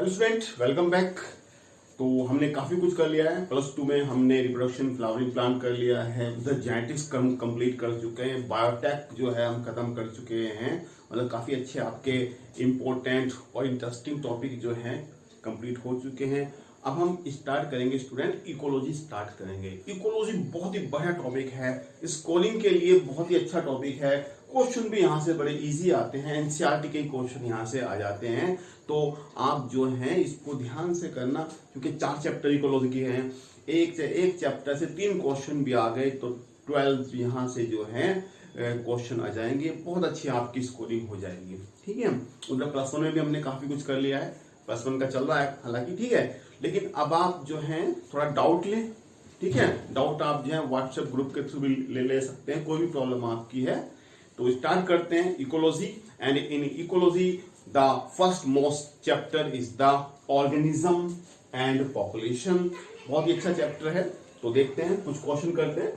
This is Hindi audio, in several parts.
Hello student, welcome back. तो हमने काफी कुछ कर लिया है। प्लस टू में हमने रिप्रोडक्शन फ्लावरिंग प्लान कर लिया है, उधर जेनेटिक्स कंप्लीट कर चुके हैं, बायोटेक जो है हम खत्म कर चुके हैं। मतलब काफी अच्छे आपके इम्पोर्टेंट और इंटरेस्टिंग टॉपिक जो हैं कंप्लीट हो चुके हैं। अब हम स्टार्ट करेंगे स्टूडेंट, इकोलॉजी स्टार्ट करेंगे। इकोलॉजी बहुत ही बढ़िया टॉपिक है, स्कूलिंग के लिए बहुत ही अच्छा टॉपिक है। क्वेश्चन भी यहाँ से बड़े इजी आते हैं, एनसीईआरटी के क्वेश्चन यहाँ से आ जाते हैं। तो आप जो है इसको ध्यान से करना, क्योंकि 4 चैप्टर इकोलॉजी के हैं। एक चैप्टर से 3 क्वेश्चन भी आ गए तो 12 यहाँ से जो है क्वेश्चन आ जाएंगे। बहुत अच्छी आपकी स्कोरिंग हो जाएगी, ठीक है। उधर प्लस वन में भी हमने काफी कुछ कर लिया है, प्लस वन का चल रहा है हालांकि, ठीक है। लेकिन अब आप जो है थोड़ा डाउट लें, ठीक है। डाउट आप जो है व्हाट्सएप ग्रुप के थ्रू भी ले सकते हैं, कोई भी प्रॉब्लम आपकी है तो स्टार्ट करते हैं ecology. And in ecology the first most chapter is the organism and population. बहुत ही अच्छा चैप्टर है, तो देखते हैं कुछ क्वेश्चन करते हैं।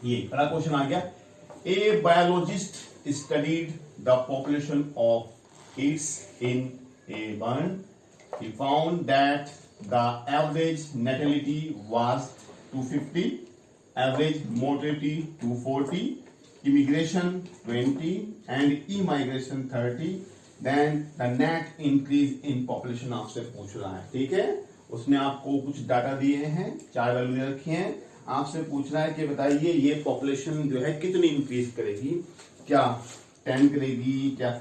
ये पहला क्वेश्चन आ गया, a biologist studied the population of eats in a barn. He found that the average natality was 250, average mortality 240, immigration 20 and immigration 30. Then the net increase in population आपसे पूछ रहा है, ठीक है। उसने आपको कुछ डाटा दिए हैं, 4 वैल्यू दे रखी हैं। आपसे पूछ रहा है कि बताइए ये पॉपुलेशन जो है कितनी इंक्रीज करेगी, क्या 10 करेगी, क्या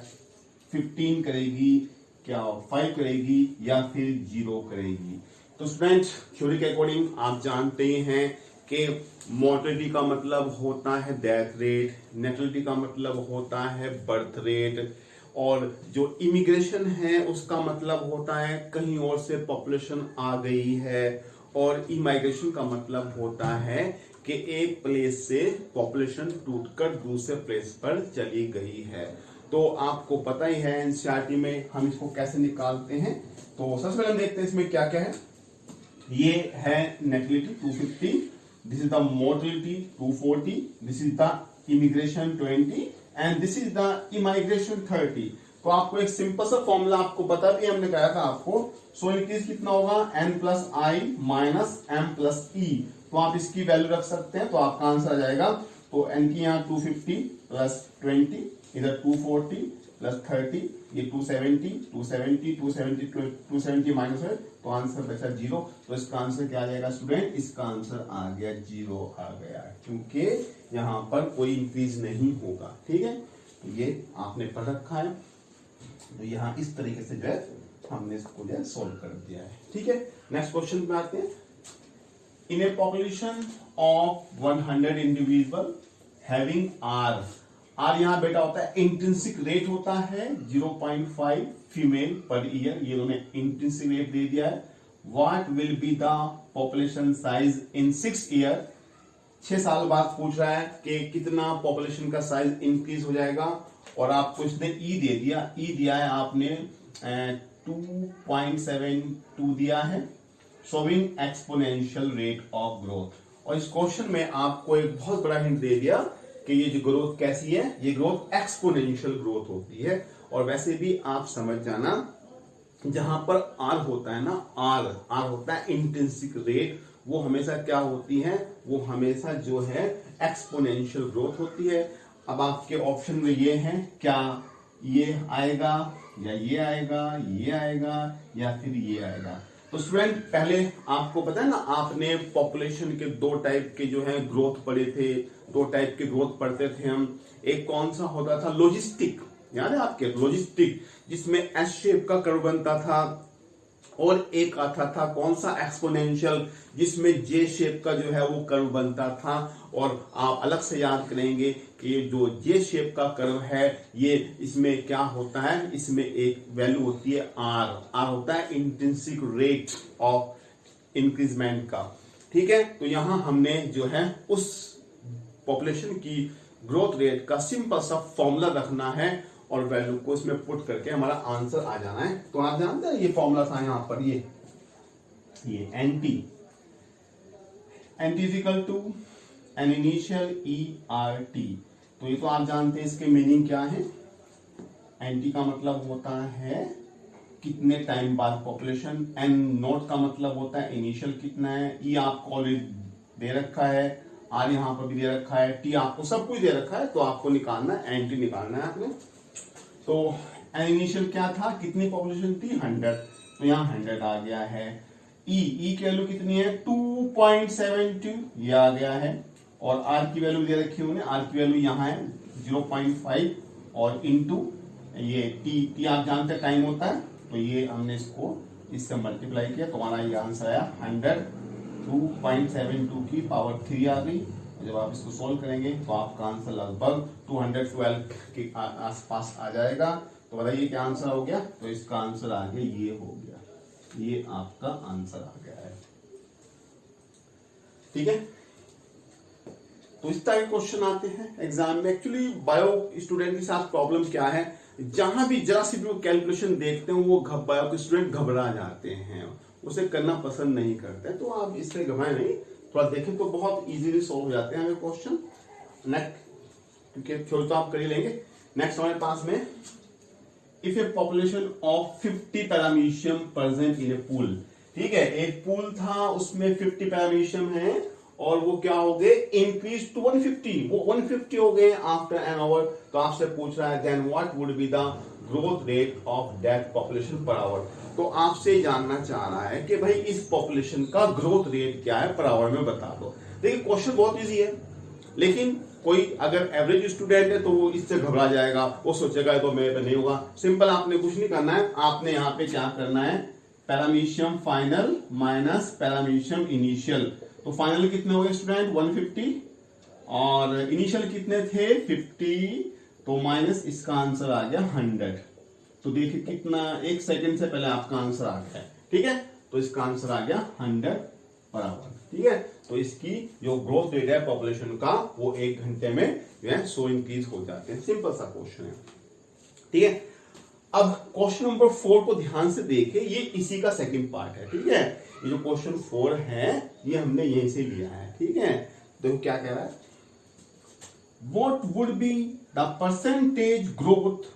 15 करेगी, क्या 5 करेगी या फिर 0 करेगी। तो स्टूडेंट, थ्योरी के अकॉर्डिंग आप जानते हैं कि मोर्टेलिटी का मतलब होता है डेथ रेट, नेटलिटी का मतलब होता है बर्थ रेट, और जो इमिग्रेशन है उसका मतलब होता है कहीं और से पॉपुलेशन आ गई है, और इमाइग्रेशन का मतलब होता है कि एक प्लेस से पॉपुलेशन टूटकर दूसरे प्लेस पर चली गई है। तो आपको पता ही है एनसीईआरटी में हम इसको कैसे निकालते हैं। तो सबसे पहले हम देखते हैं इसमें क्या क्या है। ये है natality 250, this is the mortality 240, this is the immigration 20 and this is the immigration 30। तो आपको एक सिंपल सा फॉर्मूला आपको बता दिया, हमने कहा था आपको। सो इंक्रीज कितना होगा, n प्लस आई माइनस एम प्लस ई। तो आप इसकी वैल्यू रख सकते हैं, तो आपका आंसर आ जाएगा। तो n की यहाँ 250 प्लस 20, इधर 240 प्लस 30, ये 270 माइनस है, तो आंसर बचा 0। तो इसका आंसर क्या आ जाएगा स्टूडेंट, इसका आंसर आ गया 0 आ गया, क्योंकि यहाँ पर कोई इंक्रीज नहीं होगा, ठीक है। तो ये आपने पढ़ रखा है, तो यहाँ इस तरीके से जो है हमने इसको जो है सोल्व कर दिया है, ठीक है। नेक्स्ट क्वेश्चन पे आते हैं। In a population of 100 individual having R, R यहाँ बेटा होता है इंट्रिंसिक रेट होता है 0.5 फीमेल पर ईयर, ये उन्होंने इंट्रिंसिक रेट दे दिया है। What will be the population size in 6 year, 6 साल बाद पूछ रहा है कि कितना पॉपुलेशन का साइज इंक्रीज हो जाएगा। और आपको इसने ई दे दिया, ई दिया है आपने 2.72 दिया है, showing exponential rate of growth. और इस क्वेश्चन में आपको एक बहुत बड़ा हिंट दे दिया कि ये जो ग्रोथ कैसी है, ये ग्रोथ एक्सपोनेंशियल ग्रोथ होती है। और वैसे भी आप समझ जाना, जहां पर आर होता है ना, आर होता है इंट्रिंसिक रेट, वो हमेशा क्या होती है, वो हमेशा जो है एक्सपोनेंशियल ग्रोथ होती है। अब आपके ऑप्शन में ये है, क्या ये आएगा या ये आएगा, ये आएगा या फिर ये आएगा। तो स्टूडेंट, पहले आपको पता है ना, आपने पॉपुलेशन के 2 टाइप के जो है ग्रोथ पढ़े थे, 2 टाइप के ग्रोथ पढ़ते थे हम। एक कौन सा होता था, लॉजिस्टिक, याद है आपके, लॉजिस्टिक, जिसमें एस शेप का कर्व बनता था। और एक आता था कौन सा, एक्सपोनेंशियल, जिसमें जे शेप का जो है वो कर्व बनता था। और आप अलग से याद करेंगे कि जो जे शेप का कर्व है, ये इसमें क्या होता है, इसमें एक वैल्यू होती है आर होता है इंट्रिंसिक रेट ऑफ इंक्रीजमेंट का, ठीक है। तो यहां हमने जो है उस पॉपुलेशन की ग्रोथ रेट का सिंपल सा फॉर्मूला रखना है और वैल्यू को इसमें पुट करके हमारा आंसर आ जाना है। तो आप जानते हैं ये फॉर्मूला था यहां पर, ये NT is equal to N initial ERT। तो ये तो आप जानते हैं इसके मीनिंग क्या है। एनटी का मतलब होता है कितने टाइम बाद पॉपुलेशन, एन नोट का मतलब होता है इनिशियल कितना है, ई आपको ऑलरेडी दे रखा है, आर यहाँ पर भी दे रखा है, टी आपको सब कुछ दे रखा है, तो आपको निकालना है, एन टी निकालना है आपने। तो एन इनिशियल क्या था, कितनी पॉपुलेशन थी 100, तो यहाँ 100 आ गया है। ई की वैल्यू कितनी है 2.72, ये आ गया है। और आर की वैल्यू दे रखी है, आर की वैल्यू यहाँ है 0.5 और इनटू ये टी आप जानते हैं टाइम होता है, तो ये हमने इसको इससे मल्टीप्लाई किया, तो हमारा ये आंसर आया 100, 2.72 की पावर 3 आ गई। जब आप इसको सोल्व करेंगे तो आपका आंसर लगभग 212 के आसपास आ जाएगा। तो बताइए क्या आंसर हो गया, तो इसका आंसर आगे ये हो गया, ये आपका आंसर आ गया है। ठीक है, तो इस तरह के क्वेश्चन आते हैं एग्जाम में। एक्चुअली बायो स्टूडेंट के साथ प्रॉब्लम क्या है, जहां भी जरा सी भी वो कैलकुलेशन देखते हैं वो बायो के स्टूडेंट घबरा जाते हैं, उसे करना पसंद नहीं करते। तो आप इससे घबराए नहीं, थोड़ा देखें तो बहुत इजीली सॉल्व हो जाते हैं हमें क्वेश्चन। नेक्स्ट, क्योंकि थ्योरी तो आप कर ही लेंगे। नेक्स्ट हमारे पास में, if A population of 50 paramecium present in A pool. ठीक है, एक पूल था उसमें 50 पैरामीशियम है और वो क्या हो गए इंक्रीज टू 150, वो 150 हो गए आफ्टर एन आवर। तो आपसे पूछ रहा है then what would be the growth rate of that population per hour. तो आपसे जानना चाह रहा है कि भाई इस पॉपुलेशन का ग्रोथ रेट क्या है पर आवर में बता दो। देखिए क्वेश्चन बहुत इजी है, लेकिन कोई अगर एवरेज स्टूडेंट है तो वो इससे घबरा जाएगा, वो सोचेगा तो मेरे पे नहीं होगा। सिंपल, आपने कुछ नहीं करना है, आपने यहाँ पे क्या करना है, paramecium final minus paramecium initial. तो फाइनल कितने हो गए स्टूडेंट 150 और इनिशियल कितने थे 50, तो माइनस इसका आंसर आ गया 100। तो देखिए कितना, एक सेकंड से पहले आपका आंसर आ गया है। ठीक है, तो इसका आंसर आ गया 100 पर आवर। ठीक है, तो इसकी जो ग्रोथ रेट है पॉपुलेशन का वो 1 घंटे में जो है 100 इंक्रीज हो जाते हैं। सिंपल सा क्वेश्चन है। ठीक है, अब क्वेश्चन नंबर 4 को ध्यान से देखिए, ये इसी का सेकंड पार्ट है। ठीक है, ये जो क्वेश्चन 4 है ये हमने यहीं से लिया है। ठीक है, देखो क्या कह रहा है, what would be the percentage growth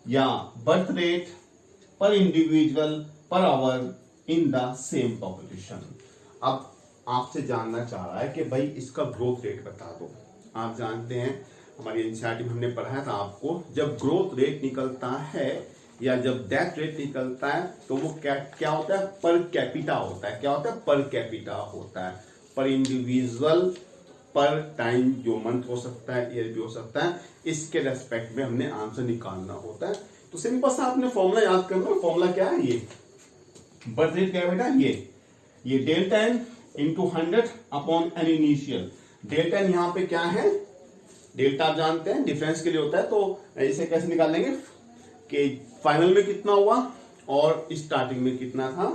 या बर्थ रेट पर individual per hour in the same population. अब आपसे जानना चाह रहा है कि भाई इसका ग्रोथ रेट बता दो। आप जानते हैं हमारी एनसीईआरटी में हमने पढ़ाया था आपको, जब ग्रोथ रेट निकलता है या जब डेथ रेट निकलता है तो वो क्या होता है, पर कैपिटा होता है। क्या होता है, पर कैपिटा होता है। पर इंडिविजुअल पर टाइम, जो मंथ हो सकता है, ईयर भी हो सकता है, इसके रेस्पेक्ट में हमने आंसर निकालना होता है। तो सिंपल सा आपने फॉर्मूला याद करना। फॉर्मूला क्या है, ये बर्थ रेट क्या है बेटा, ये delta N into 100 upon N initial. Delta N यहाँ पे क्या है, डेल्टा आप जानते हैं डिफरेंस के लिए होता है। तो इसे कैसे निकाल लेंगे कि फाइनल में कितना हुआ और स्टार्टिंग में कितना था।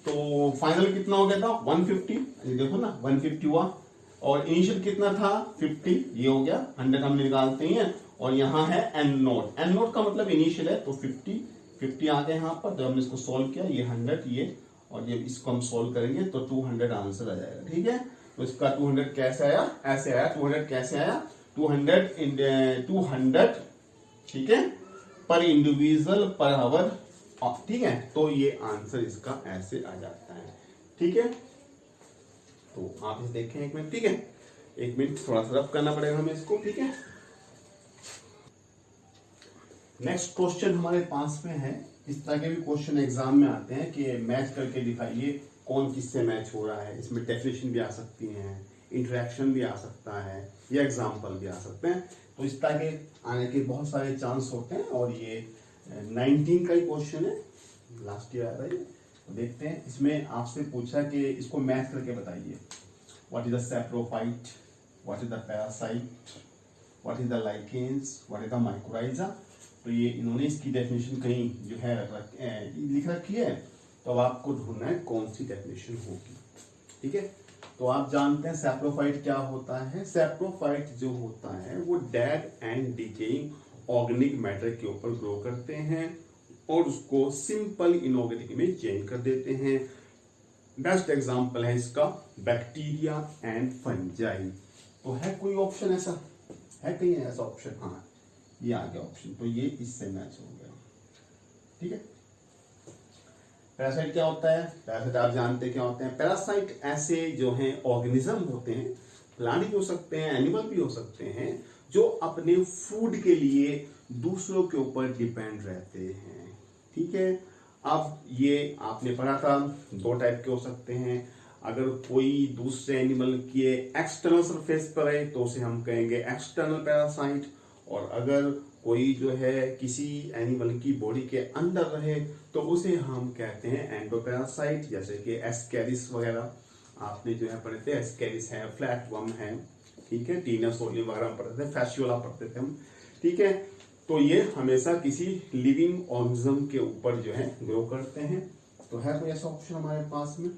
तो फाइनल कितना हो गया था 150, देखो ना 150 हुआ, और इनिशियल कितना था 50, ये हो गया 100 हम निकालते हैं। और यहाँ है एन नोट, एन नोट का मतलब इनिशियल है, तो 50 आ गया यहाँ पर। जब हमने इसको सोल्व किया ये 100 ये, और ये इसको हम सोल्व करेंगे तो 200 आंसर आ जाएगा। ठीक है, तो इसका 200 कैसे आया, ऐसे आया। 200 कैसे आया, 200 ठीक है, पर इंडिविजुअल पर आवर। ठीक है, तो ये आंसर इसका ऐसे आ जाता है। ठीक है, तो आप इसे देखें 1 मिनट। ठीक है, 1 मिनट थोड़ा सा रब करना पड़ेगा हमें इसको। ठीक है, नेक्स्ट क्वेश्चन हमारे पास में है। इस तरह के भी क्वेश्चन एग्जाम में आते हैं कि मैच करके दिखाइए कौन किससे मैच हो रहा है। इसमें डेफिनेशन भी आ सकती है, इंटरेक्शन भी आ सकता है, या एग्जाम्पल भी आ सकते हैं। तो इस तरह के आने के बहुत सारे चांस होते हैं। और ये 19 का ही क्वेश्चन है, लास्ट ईयर आया था ये। तो देखते हैं, इसमें आपसे पूछा कि इसको मैच करके बताइए। What is the saprophyte, what is the parasite, what is the lichens, what is the mycorrhiza. तो ये इन्होंने इसकी डेफिनेशन कहीं जो है लिख रखी है। तो अब आपको ढूंढना है कौन सी डेफिनेशन होगी। ठीक है, तो आप जानते हैं सैप्रोफाइट क्या होता है। सैप्रोफाइट जो होता है वो dead and decaying organic matter के ऊपर ग्रो करते हैं और उसको सिंपल इनऑर्गेनिक में चेंज कर देते हैं। बेस्ट एग्जांपल है इसका बैक्टीरिया एंड फंजाई। तो है कोई ऑप्शन ऐसा, है कहीं ऐसा ऑप्शन? हाँ, ये आ गया ऑप्शन, तो ये इससे मैच हो गया। ठीक है। पैरासाइट क्या होता है? पैरासाइट आप जानते हैं क्या होते हैं। पैरासाइट ऐसे जो हैं ऑर्गेनिज्म होते हैं, प्लांट भी हो सकते हैं, एनिमल भी हो सकते हैं, जो अपने फूड के लिए दूसरों के ऊपर डिपेंड रहते हैं। ठीक है। अब ये आपने पढ़ा था 2 टाइप के हो सकते हैं। अगर कोई दूसरे एनिमल के एक्सटर्नल सरफेस पर है तो उसे हम कहेंगे एक्सटर्नल पैरासाइट, और अगर कोई जो है किसी एनिमल की बॉडी के अंदर रहे तो उसे हम कहते हैं एंडोपैरासाइट, जैसे कि एस्केरिस वगैरह आपने जो है पढ़े थे। एस्केरिस है, फ्लैटवर्म है, ठीक है, टीनस सोलियम वगैरह हम पढ़ते थे, फैसियोला पढ़ते थे हम। ठीक है। तो ये हमेशा किसी लिविंग ऑर्गेनिज्म के ऊपर जो है ग्रो करते हैं। तो है कोई ऐसा ऑप्शन हमारे पास में?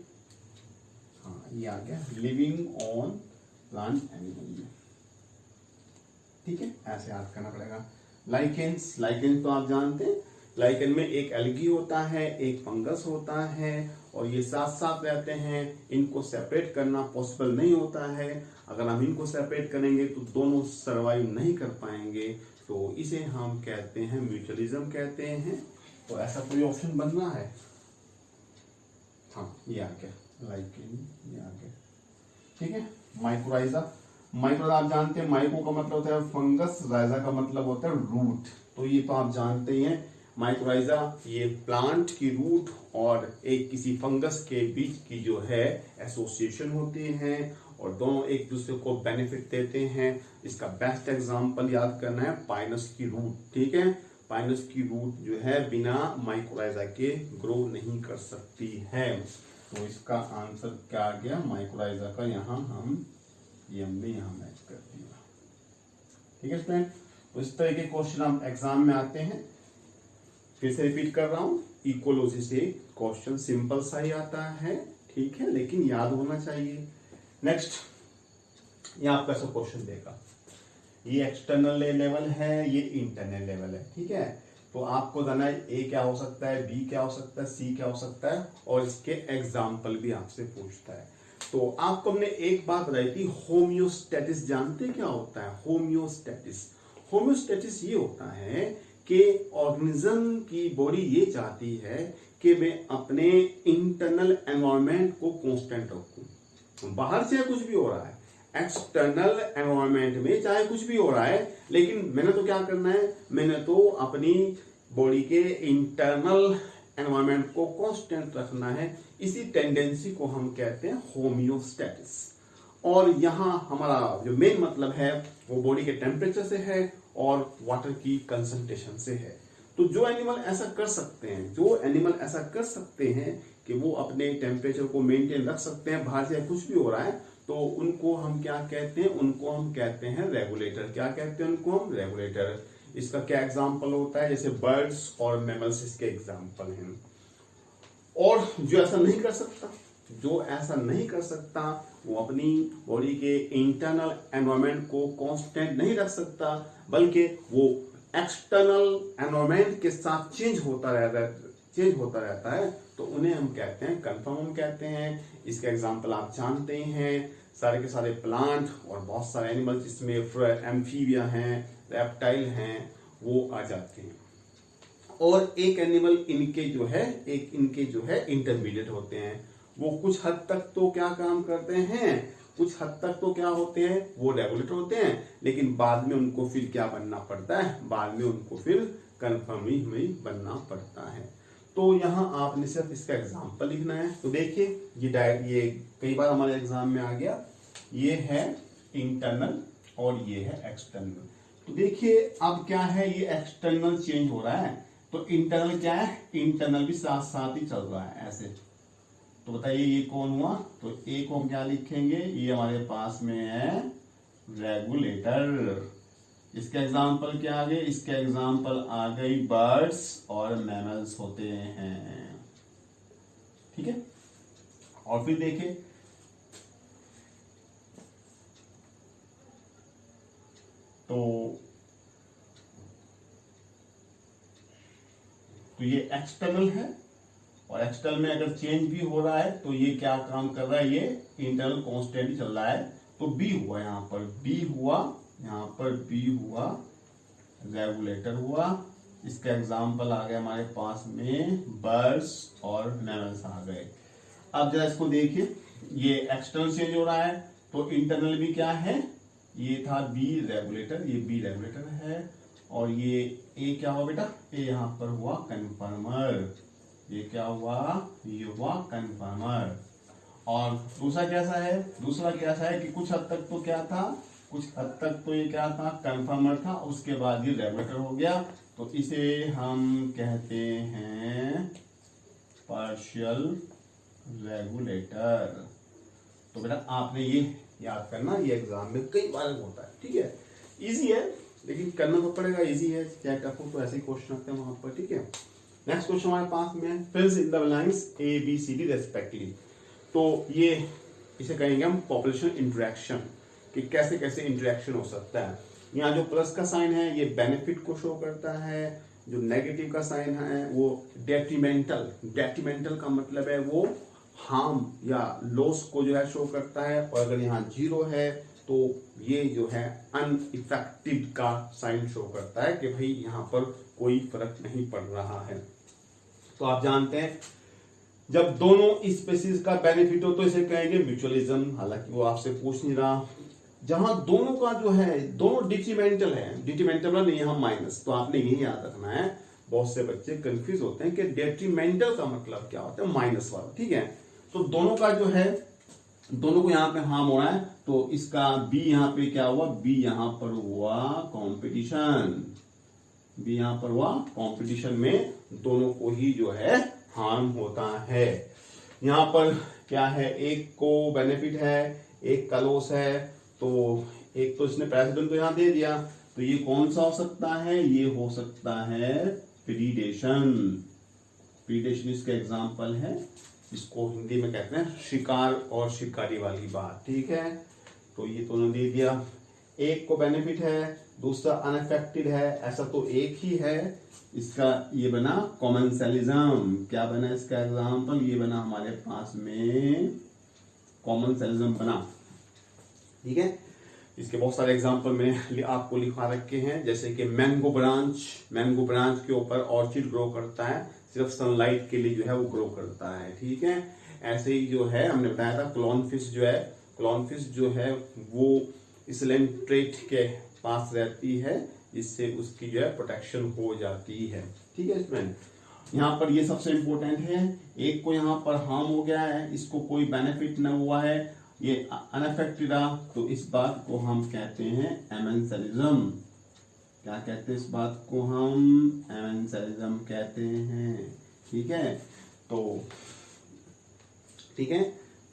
हाँ, ये आ गया लिविंग ऑन प्लांट एनिमल में। ठीक है, ऐसे याद करना पड़ेगा। लाइकेंस, लाइकेंस तो आप जानते हैं, लाइकेन में एक एल्गी होता है, एक फंगस होता है, और ये साथ साथ रहते हैं। इनको सेपरेट करना पॉसिबल नहीं होता है। अगर हम इनको सेपरेट करेंगे तो दोनों सरवाइव नहीं कर पाएंगे, तो इसे हम कहते हैं म्यूचुअलिज्म कहते हैं। तो ऐसा कोई ऑप्शन बनना है? हाँ, ये आ गया लाइकेन, ये आ गया। ठीक है। माइकोराइजा, माइक्रो आप जानते हैं, माइको का मतलब होता है फंगस, राइजा का मतलब होता है रूट। तो ये तो आप जानते ही हैं। माइक्रोराइजा ये प्लांट की रूट और एक किसी फंगस के बीच की जो है एसोसिएशन होती है, और दोनों एक दूसरे को बेनिफिट देते हैं। इसका बेस्ट एग्जांपल याद करना है, पाइनस की रूट। ठीक है। पाइनस की रूट जो है बिना माइक्रोराइजा के ग्रो नहीं कर सकती है। तो इसका आंसर क्या आ गया? माइक्रोराइजा का यहाँ हम ये हमने यहाँ मैच कर दिया। ठीक है स्टूडेंट। तो इस तरह के क्वेश्चन हम एग्जाम में आते हैं। फिर से रिपीट कर रहा हूं, इकोलॉजी से क्वेश्चन सिंपल सा ही आता है, ठीक है, लेकिन याद होना चाहिए। नेक्स्ट, ये आपका ऐसा क्वेश्चन देगा, ये एक्सटर्नल लेवल है, ये इंटरनल लेवल है। ठीक है। तो आपको जाना है ए क्या हो सकता है, बी क्या हो सकता है, सी क्या हो सकता है, और इसके एग्जाम्पल भी आपसे पूछता है। तो आपको हमने एक बात बताई थी, होम्योस्टेटिस जानते क्या होता है? होम्योस्टेटिस, होम्योस्टेटिस ये होता है कि ऑर्गेनिज्म की बॉडी ये चाहती है कि मैं अपने इंटरनल एनवायरनमेंट को कांस्टेंट रखूं। बाहर से कुछ भी हो रहा है, एक्सटर्नल एनवायरनमेंट में चाहे कुछ भी हो रहा है, लेकिन मैंने तो क्या करना है, मैंने तो अपनी बॉडी के इंटरनल एनवायरनमेंट को कांस्टेंट रखना है। इसी टेंडेंसी को हम कहते हैं होम्योस्टेटिस। और यहाँ हमारा जो मेन मतलब है वो बॉडी के टेम्परेचर से है और वाटर की कंसंट्रेशन से है। तो जो एनिमल ऐसा कर सकते हैं, जो एनिमल ऐसा कर सकते हैं कि वो अपने टेम्परेचर को मेंटेन रख सकते हैं, बाहर से कुछ भी हो रहा है, तो उनको हम क्या कहते हैं? उनको हम कहते हैं रेगुलेटर। क्या कहते हैं उनको हम? रेगुलेटर। इसका क्या एग्जाम्पल होता है? जैसे बर्ड्स और मैमल्स इसके एग्जाम्पल हैं। और जो ऐसा नहीं कर सकता, जो ऐसा नहीं कर सकता, वो अपनी बॉडी के इंटरनल एनवायरनमेंट को कांस्टेंट नहीं रख सकता, बल्कि वो एक्सटर्नल एनवायरनमेंट के साथ चेंज होता रहता है, तो उन्हें हम कहते हैं कन्फर्म कहते हैं। इसके एग्जांपल आप जानते ही हैं, सारे के सारे प्लांट और बहुत सारे एनिमल जिसमें एम्फीबिया हैं, रेप्टाइल हैं, वो आ जाते हैं। और एक एनिमल इनके जो है इंटरमीडिएट होते हैं। वो कुछ हद तक तो क्या काम करते हैं, कुछ हद तक तो क्या होते हैं, वो रेगुलेटर होते हैं, लेकिन बाद में उनको फिर क्या बनना पड़ता है? बाद में उनको फिर कन्फर्म ही बनना पड़ता है। तो यहाँ आपने सिर्फ इसका एग्जाम्पल लिखना है। तो देखिए ये कई बार हमारे एग्जाम में आ गया, ये है इंटरनल और ये है एक्सटर्नल। तो देखिए अब क्या है, ये एक्सटर्नल चेंज हो रहा है, तो इंटरनल क्या है? इंटरनल भी साथ साथ ही चल रहा है ऐसे। तो बताइए ये कौन हुआ? तो ए को हम क्या लिखेंगे? ये हमारे पास में है रेगुलेटर। इसके एग्जाम्पल क्या आ गए? इसके एग्जाम्पल आ गई बर्ड्स और मैमल्स होते हैं। ठीक है। और फिर देखिए तो ये एक्सटर्नल है, और एक्सटर्नल में अगर चेंज भी हो रहा है तो ये क्या काम कर रहा है? ये इंटरनल कांस्टेंट ही चल रहा है। तो बी हुआ, यहाँ पर बी हुआ, यहाँ पर बी हुआ, रेगुलेटर हुआ, इसका एग्जाम्पल आ गया हमारे पास में बर्ड्स और मैमल्स आ गए। अब जरा इसको देखिए, ये एक्सटर्नल चेंज हो रहा है तो इंटरनल भी क्या है, ये था बी रेगुलेटर, ये बी रेगुलेटर है, और ये ए क्या हुआ बेटा, ए यहां पर हुआ कन्फर्मर, ये क्या हुआ, ये हुआ कन्फर्मर। और दूसरा कैसा है, दूसरा कैसा है कि कुछ हद तक तो क्या था, कुछ हद तक तो ये क्या था, कन्फर्मर था, उसके बाद ये रेगुलेटर हो गया, तो इसे हम कहते हैं पार्शियल रेगुलेटर। तो बेटा आपने ये याद करना, ये एग्जाम में कई बार होता है, ठीक है, इजी है लेकिन करना तो पड़ेगा, इजी है, चाहे टफ हो तो ऐसे ही क्वेश्चन आते हैं वहां पर, ठीक है। नेक्स्ट क्वेश्चन हमारे पास में fills in the lines A B C D respectively. तो ये इसे कहेंगे हम पॉपुलेशन इंटरेक्शन, कि कैसे कैसे इंटरेक्शन हो सकता है। यहाँ जो प्लस का साइन है ये बेनिफिट को शो करता है, जो नेगेटिव का साइन है वो डेट्रीमेंटल, डेट्रीमेंटल का मतलब है वो हार्म या लॉस को जो है शो करता है, और अगर यहाँ जीरो है तो ये जो है अनइफेक्टिव का साइन शो करता है कि भाई यहाँ पर कोई फर्क नहीं पड़ रहा है। तो आप जानते हैं जब दोनों स्पीसीज का बेनिफिट हो तो इसे कहेंगे म्यूचुअलिज्म, हालांकि वो आपसे पूछ नहीं रहा। जहां दोनों का जो है दोनों डिट्रीमेंटल है, डिट्रीमेंटल वाला नहीं, यहाँ माइनस, तो आपने यही याद रखना है। बहुत से बच्चे कंफ्यूज होते हैं कि डेट्रीमेंटल का मतलब क्या होता है, माइनस वाला, ठीक है। तो दोनों का जो है, दोनों को यहाँ पे हार्म हो रहा है, तो इसका बी यहाँ पे क्या हुआ, बी यहाँ पर हुआ कंपटीशन, बी यहाँ पर हुआ कंपटीशन में दोनों को ही जो है हार्म होता है। यहाँ पर क्या है, एक को बेनिफिट है, एक का लॉस है, तो एक तो इसने प्रेसिडेंट को यहाँ दे दिया, तो ये कौन सा हो सकता है, ये हो सकता है प्रीडेशन। प्रीडेशन इसका एग्जाम्पल है, इसको हिंदी में कहते हैं शिकार और शिकारी वाली बात, ठीक है। तो ये तो उन्होंने दे दिया, एक को बेनिफिट है, दूसरा अनअफेक्टेड है, ऐसा तो एक ही है, इसका ये बना कॉमनसेलिज्म। क्या बना इसका एग्जाम्पल, ये बना हमारे पास में कॉमनसेलिज्म बना, ठीक है। इसके बहुत सारे एग्जाम्पल में आपको लिखा रखे हैं, जैसे कि मैंगो ब्रांच, मैंगो ब्रांच के ऊपर ऑर्चिड ग्रो करता है, सिर्फ सनलाइट के लिए जो है वो ग्रो करता है, ठीक है। ऐसे ही जो है हमने बताया था क्लॉन फिश जो है, क्लॉन फिश जो है वो इसलैंड ट्रेट के पास रहती है, इससे उसकी जो है प्रोटेक्शन हो जाती है, ठीक है स्टूडेंट। यहाँ पर ये सबसे इंपॉर्टेंट है, एक को यहाँ पर हार्म हो गया है, इसको कोई बेनिफिट न हुआ है, ये अनअफेक्टेड रहा, तो इस बात को हम कहते हैं एमेंसेलिज्म। क्या कहते हैं इस बात को हम, एमेंसेलिज्म कहते हैं, ठीक है। तो ठीक है,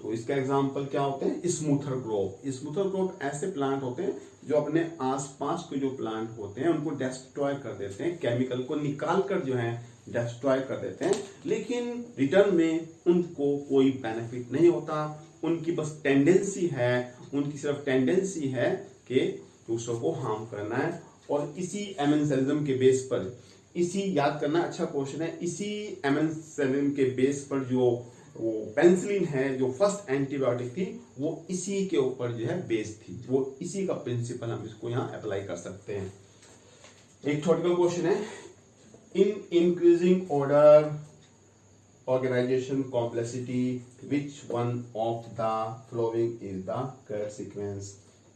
तो इसका एग्जांपल क्या होते हैं, स्मूथर ग्रोव। स्मूथर ग्रोव ऐसे प्लांट होते हैं जो अपने आसपास के जो प्लांट होते हैं उनको डिस्ट्रॉय कर देते हैं, केमिकल को निकाल कर जो है डिस्ट्रॉय कर देते हैं, लेकिन रिटर्न में उनको कोई बेनिफिट नहीं होता, उनकी बस टेंडेंसी है, उनकी सिर्फ टेंडेंसी है कि दूसरों को हार्म करना है। और इसी एमेंसेलिज्म के बेस पर, इसी याद करना अच्छा क्वेश्चन है, इसी एमेंसेलिज्म के बेस पर जो वो पेनिसिलिन है, जो फर्स्ट एंटीबायोटिक थी, वो इसी के ऊपर जो है बेस्ड थी, वो इसी का प्रिंसिपल हम इसको यहाँ अप्लाई कर सकते हैं। एक थ्योरेटिकल क्वेश्चन है, in increasing order organization complexity which one of the following is the correct sequence,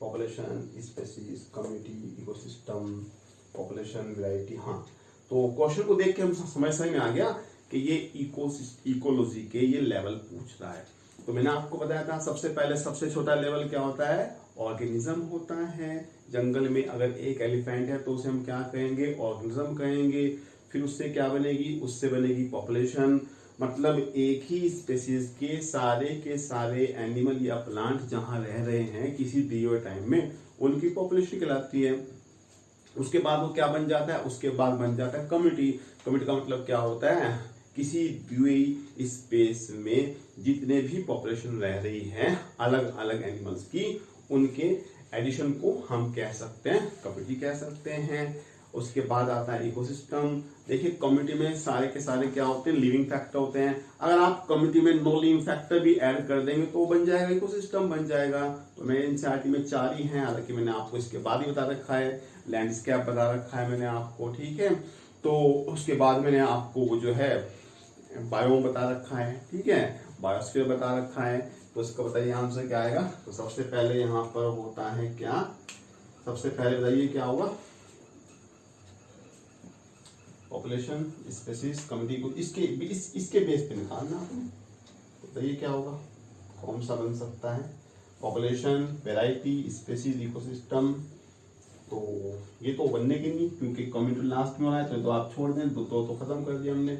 population, species, community, ecosystem, population, variety। हाँ, तो क्वेश्चन को देख के हम समझ में आ गया कि ये इकोलॉजी के ये लेवल पूछ रहा है। तो मैंने आपको बताया था सबसे पहले सबसे छोटा लेवल क्या होता है, ऑर्गेनिज्म होता है। जंगल में अगर एक एलिफेंट है तो उसे हम क्या कहेंगे, ऑर्गेनिज्म कहेंगे। फिर उससे क्या बनेगी, उससे बनेगी पॉपुलेशन, मतलब एक ही स्पेसीज के सारे एनिमल या प्लांट जहां रह रहे हैं किसी दिए हुए टाइम में, उनकी पॉपुलेशन कहलाती है। उसके बाद वो क्या बन जाता है, उसके बाद बन जाता है कम्युनिटी। कम्युनिटी का मतलब क्या होता है, किसी भी स्पेस में जितने भी पॉपुलेशन रह रही है अलग अलग एनिमल्स की, उनके एडिशन को हम कह सकते हैं कम्युनिटी कह सकते हैं। उसके बाद आता है इकोसिस्टम। देखिए कम्युनिटी में सारे के सारे क्या होते हैं, लिविंग फैक्टर होते हैं। अगर आप कम्युनिटी में नो लिविंग फैक्टर भी ऐड कर देंगे तो बन जाएगा इकोसिस्टम बन जाएगा। तो मेरे एनसीईआरटी में 4 ही हैं, हालांकि मैंने आपको इसके बाद ही बता रखा है, लैंडस्केप बता रखा है मैंने आपको, ठीक है। तो उसके बाद मैंने आपको वो जो है बायो बता रखा है, ठीक है, बायोस्फीयर बता रखा है। तो इसका बताइए आंसर क्या आएगा। तो सबसे पहले यहाँ पर होता है क्या, सबसे पहले बताइए क्या होगा, पॉपुलेशन स्पेसीज कमिटी को इसके बेस पे निकालना आपने। बताइए क्या होगा, कौन सा बन सकता है, पॉपुलेशन, वेराइटी, स्पेसीज, इकोसिस्टम। तो ये तो बनने की नहीं, क्योंकि कम्युनिटी लास्ट में हो रहा है तो आप छोड़ दें, तो खत्म कर दिया हमने।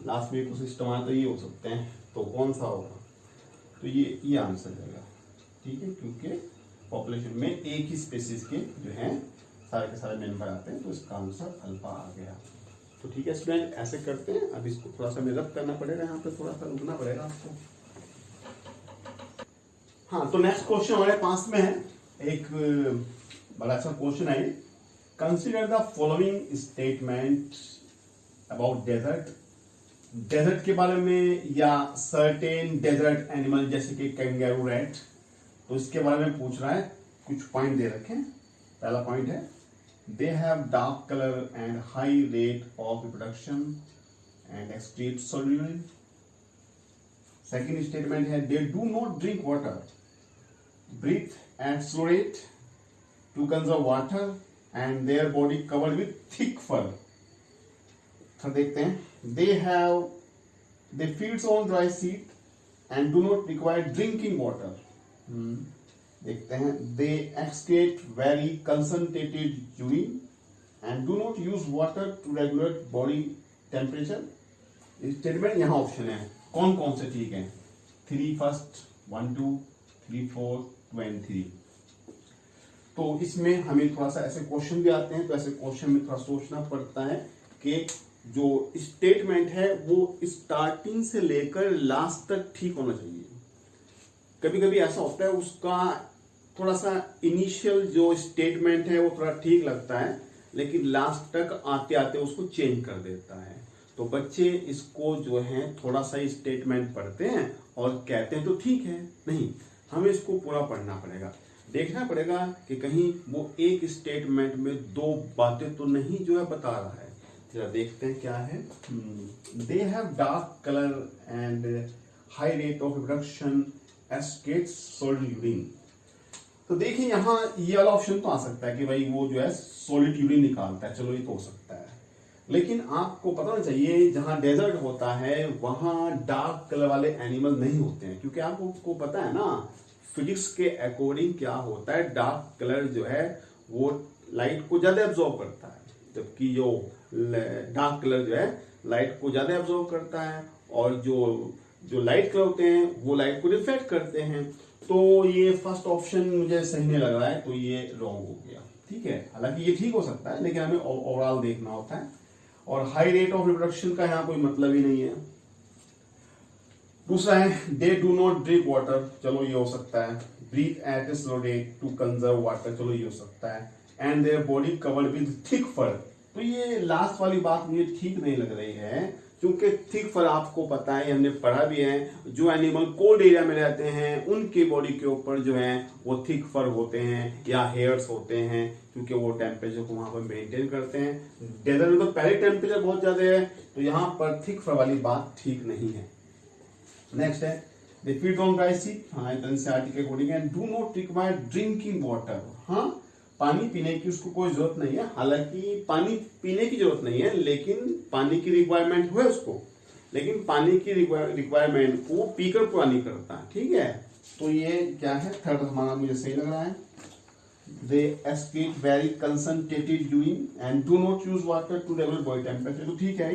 लास्ट में इकोसिस्टम आया तो ये हो सकते हैं, तो कौन सा होगा, तो ये आंसर रहेगा, ठीक है, क्योंकि पॉपुलेशन में एक ही स्पेसीज के जो है सारे के सारे मेंबर आते हैं, तो इसका आंसर अल्फा आ गया। तो ठीक है स्टूडेंट, ऐसे करते हैं। अब इसको थोड़ा सा मेहनत करना पड़ेगा, यहाँ पे थोड़ा सा रुकना पड़ेगा आपको। हाँ, तो नेक्स्ट क्वेश्चन हमारे पास में है, एक बड़ा अच्छा क्वेश्चन है। Consider the following statement about desert. Desert के बारे में या सर्टेन डेजर्ट एनिमल जैसे कि कैंगरू रैट, तो इसके बारे में पूछ रहा है। कुछ पॉइंट दे रखे हैं। पहला पॉइंट है they have dark colour and high rate of reproduction and excrete solid urine. Second statement है they do not drink water, breathe at slow rate to conserve water and their body covered with thick fur. देखते हैं they feeds on dry seed and do not require drinking water. देखते हैं they excrete very concentrated urine and do not use water to regulate body temperature. Statement यहाँ ऑप्शन है, कौन कौन से ठीक है, 3 फर्स्ट, 1 2 3 4 2 and 3। तो इसमें हमें थोड़ा सा ऐसे क्वेश्चन भी आते हैं, तो ऐसे क्वेश्चन में थोड़ा सोचना पड़ता है कि जो स्टेटमेंट है वो स्टार्टिंग से लेकर लास्ट तक ठीक होना चाहिए। कभी कभी ऐसा होता है उसका थोड़ा सा इनिशियल जो स्टेटमेंट है वो थोड़ा ठीक लगता है, लेकिन लास्ट तक आते आते उसको चेंज कर देता है। तो बच्चे इसको जो है थोड़ा सा स्टेटमेंट पढ़ते हैं और कहते हैं तो ठीक है, नहीं, हमें इसको पूरा पढ़ना पड़ेगा, देखना पड़ेगा कि कहीं वो एक स्टेटमेंट में दो बातें तो नहीं जो है बता रहा है। जरा देखते हैं क्या है। They have dark colour and high rate of reproduction skates solid urine. तो देखिए यहाँ ये वाला ऑप्शन तो आ सकता है कि भाई वो जो है सॉलिड यूरिन निकालता है, चलो ये तो हो सकता है, लेकिन आपको पता होना चाहिए जहां डेजर्ट होता है वहां डार्क कलर वाले एनिमल नहीं होते हैं, क्योंकि आपको पता है ना फिजिक्स के अकॉर्डिंग क्या होता है, डार्क कलर जो है वो लाइट को ज्यादा एब्जॉर्ब करता है, जबकि जो डार्क कलर जो है लाइट को ज्यादा एब्जॉर्ब करता है, और जो लाइट कलर होते हैं वो लाइट को रिफ्लेक्ट करते हैं। तो ये फर्स्ट ऑप्शन मुझे सही नहीं लग रहा है, तो ये रॉन्ग हो गया, ठीक है। हालांकि ये ठीक हो सकता है, लेकिन हमें ओवरऑल देखना होता है। और हाई रेट ऑफ रिप्रोडक्शन का यहाँ कोई मतलब ही नहीं है। दूसरा है they do not drink water, चलो ये हो सकता है। Breathe at a slow rate to conserve water, चलो ये हो सकता है। And their body covered with thick fur, तो ये लास्ट वाली बात मुझे ठीक नहीं लग रही है, क्योंकि थिक फर आपको पता है, हमने पढ़ा भी है, जो एनिमल कोल्ड एरिया में रहते हैं उनके बॉडी के ऊपर जो है वो थिक फर होते हैं या हेयर्स होते हैं, क्योंकि वो टेम्परेचर को वहां पर मेंटेन करते हैं। डेजर्ट में तो पहले टेम्परेचर बहुत ज्यादा है, तो यहाँ पर थिक फर वाली बात ठीक नहीं है। नेक्स्ट है they feed on dry seed, हाँ एनसीईआरटी के according, and do not require drinking water, हाँ पानी पीने की उसको कोई जरूरत नहीं है। हालांकि पानी पीने की जरूरत नहीं है, लेकिन पानी की रिक्वायरमेंट है उसको, लेकिन पानी की रिक्वायरमेंट को पीकर पूरा नहीं करता, ठीक है। तो ये क्या है, थर्ड हमारा मुझे सही लग रहा है। They excrete very concentrated urine and do not use water to regulate body temperature, तो ठीक है।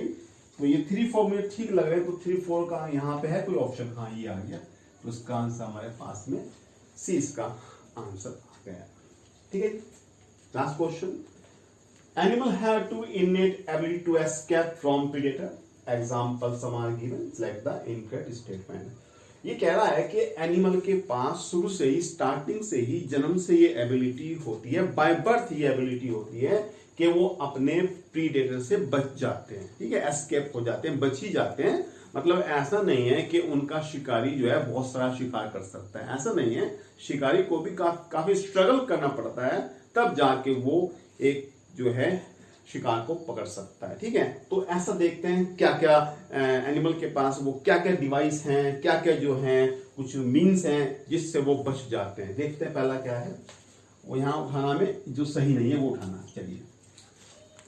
तो ये 3 4 मुझे ठीक लग रहे हैं, तो 3 4 का यहाँ पे है कोई ऑप्शन, हाँ ये आ गया, तो इसका आंसर हमारे पास में सी इसका आंसर आ गया, ठीक है। Last question, animal have two innate ability to escape from predator, example some are given, select the incorrect statement. ये कह रहा है कि एनिमल के पास शुरू से ही, स्टार्टिंग से ही, जन्म से ये एबिलिटी होती है, बाय बर्थ ये एबिलिटी होती है कि वो अपने प्रीडेटर से बच जाते हैं, ठीक है, एस्केप हो जाते हैं, बच ही जाते हैं। मतलब ऐसा नहीं है कि उनका शिकारी जो है बहुत सारा शिकार कर सकता है, ऐसा नहीं है। शिकारी को भी काफी स्ट्रगल करना पड़ता है, तब जाके वो एक जो है शिकार को पकड़ सकता है। ठीक है, तो ऐसा देखते हैं क्या क्या एनिमल के पास वो क्या क्या डिवाइस हैं, क्या क्या जो हैं कुछ मीन्स हैं जिससे वो बच जाते हैं। देखते हैं पहला क्या है, वो यहाँ उठाना में जो सही नहीं है वो उठाना। चलिए,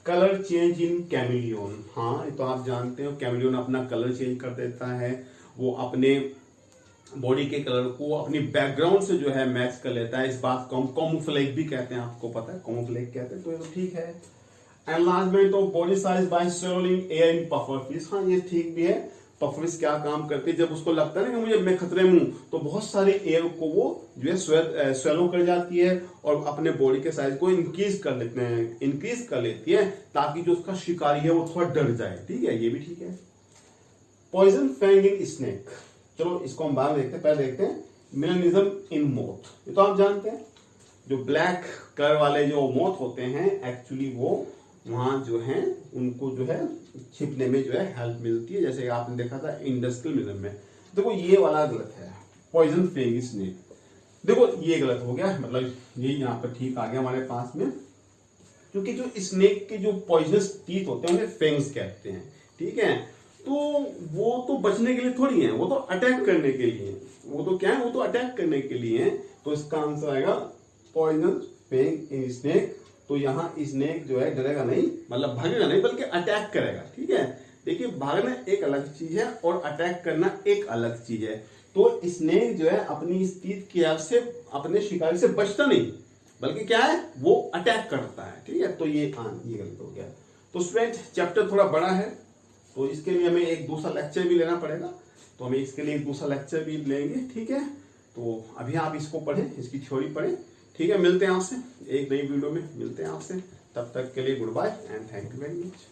कलर चेंज इन कैमिलियन। हाँ, ये तो आप जानते हो कैमिलियन अपना कलर चेंज कर देता है, वो अपने बॉडी के कलर को अपनी बैकग्राउंड से जो है मैच कर लेता है। इस बात को हम कैमोफ्लेज भी कहते हैं, आपको पता है कैमोफ्लेज कहते हैं, तो ये तो ठीक है। Enlargement of body size by swelling air in puffer fish. हाँ, ये ठीक भी है। पफर फिश क्या काम करती है, जब उसको लगता है ना कि मैं खतरे में हूं, तो बहुत सारे एयर को वो जो है स्वेलो कर जाती है और अपने बॉडी के साइज को इंक्रीज कर लेती है ताकि जो उसका शिकारी है वो थोड़ा डर जाए। ठीक है, ये भी ठीक है। पॉइजन फैंग इन स्नेक। चलो इसको हम बाद में देखते हैं, पहले देखते हैं मेलानिज्म इन मोथ। ये तो आप जानते हैं जो ब्लैक कलर वाले जो मोथ होते हैं एक्चुअली वो वहां जो है उनको जो है छिपने में जो है हेल्प मिलती है, जैसे आपने देखा था इंडस्ट्रियल मिलन में। देखो ये वाला गलत है, पॉइजन फैंग स्नेक। देखो ये गलत हो गया, मतलब ये यहाँ पर ठीक आ गया हमारे पास में, क्योंकि जो स्नेक के जो पॉइजनस टीथ होते हैं उन्हें फैंग्स कहते हैं। ठीक है, तो वो तो बचने के लिए थोड़ी है, वो तो अटैक करने के लिए, वो तो क्या है, वो तो अटैक करने के लिए है। तो इसका आंसर आएगा पॉइजन फैंग इन स्नेक। तो यहाँ स्नेक जो है डरेगा नहीं, मतलब भागेगा नहीं बल्कि अटैक करेगा। ठीक है, देखिए भागना एक अलग चीज है और अटैक करना एक अलग चीज है। तो स्नेक जो है अपनी इस टीथ की आग से अपने शिकारी से बचता नहीं बल्कि क्या है, वो अटैक करता है। ठीक है, तो ये गलत हो गया। तो स्टूडेंट चैप्टर थोड़ा बड़ा है, तो इसके लिए हमें एक दूसरा लेक्चर भी लेना पड़ेगा, तो हम इसके लिए एक दूसरा लेक्चर भी लेंगे। ठीक है, तो अभी आप इसको पढ़ें, इसकी थ्योरी पढ़ें। ठीक है, मिलते हैं आपसे एक नई वीडियो में, मिलते हैं आपसे, तब तक के लिए good bye and thank you very much.